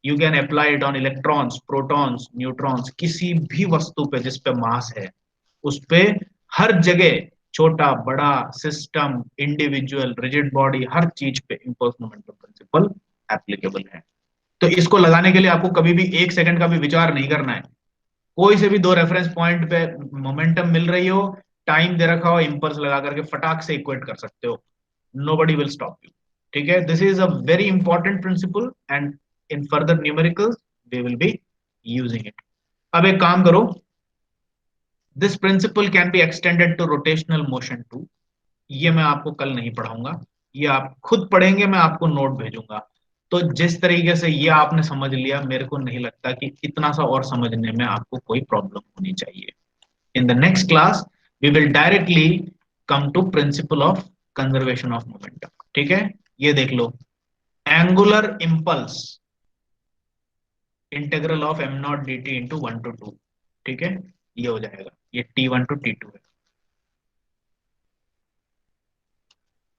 You can apply it on electrons, protons, neutrons. किसी भी वस्तु पे जिस पे मास है उस पे हर जगह, छोटा बड़ा सिस्टम, इंडिविजुअल, रिजिड बॉडी, हर चीज पे इंपल्स मोमेंटम प्रिंसिपल एप्लीकेबल है। तो इसको लगाने के लिए आपको कभी भी एक सेकंड का भी विचार नहीं करना है। कोई से भी दो रेफरेंस पॉइंट पे मोमेंटम मिल रही हो, टाइम दे रखा हो, इंपल्स लगा करके फटाक से इक्वेट कर सकते हो। Nobody will stop you. ठीक है, this is a very important principle and in further numericals we will be using it. अब एक काम करो, this principle can be extended to rotational motion too. ये मैं आपको कल नहीं पढ़ाऊंगा, ये आप खुद पढ़ेंगे, मैं आपको नोट भेजूंगा। तो जिस तरीके से ये आपने समझ लिया, मेरे को नहीं लगता कि इतना सा और समझने में आपको कोई प्रॉब्लम होनी चाहिए। In the next class we will directly come to principle of conservation of momentum. ठीक है, ये देख लो, angular impulse integral of M naught D T into 1 to 2। ठीक है, ये हो जाएगा, ये t1 to t2 है।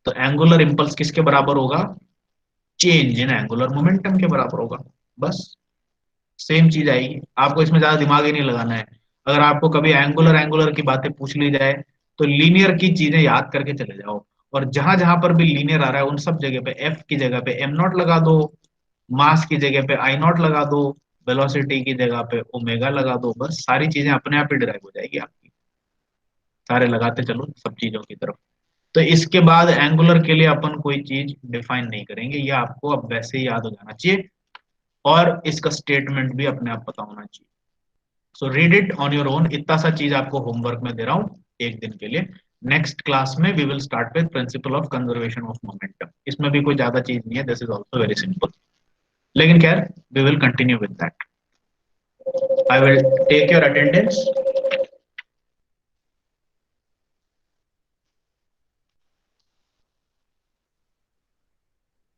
तो एंगुलर इंपल्स किसके बराबर होगा? चेंज इन एंगुलर मोमेंटम के बराबर होगा। बस सेम चीज आएगी, आपको इसमें ज्यादा दिमाग ही नहीं लगाना है। अगर आपको कभी एंगुलर की बातें पूछ ली जाए तो लीनियर की चीजें याद करके चले जाओ, और जहां जहां पर भी लीनियर आ रहा है उन सब जगह पे एफ की जगह पे एम नॉट लगा दो, मास की जगह पे आई नॉट लगा दो, वेलोसिटी की जगह पे ओमेगा लगा दो। बस सारी चीजें अपने आप ही डिराइव हो जाएगी आपकी। सारे लगाते चलो सब चीजों की तरफ। तो इसके बाद एंगुलर के लिए अपन कोई चीज डिफाइन नहीं करेंगे, ये आपको अब वैसे ही याद हो जाना चाहिए और इसका स्टेटमेंट भी अपने आप पता होना चाहिए। So read it on your own. इतना सा चीज आपको होमवर्क में दे रहा हूं एक दिन के लिए। नेक्स्ट क्लास में we will start with principle of conservation of momentum. इसमें भी कोई ज्यादा चीज नहीं है, this is also very simple, लेकिन खैर we will continue with that. I will take your attendance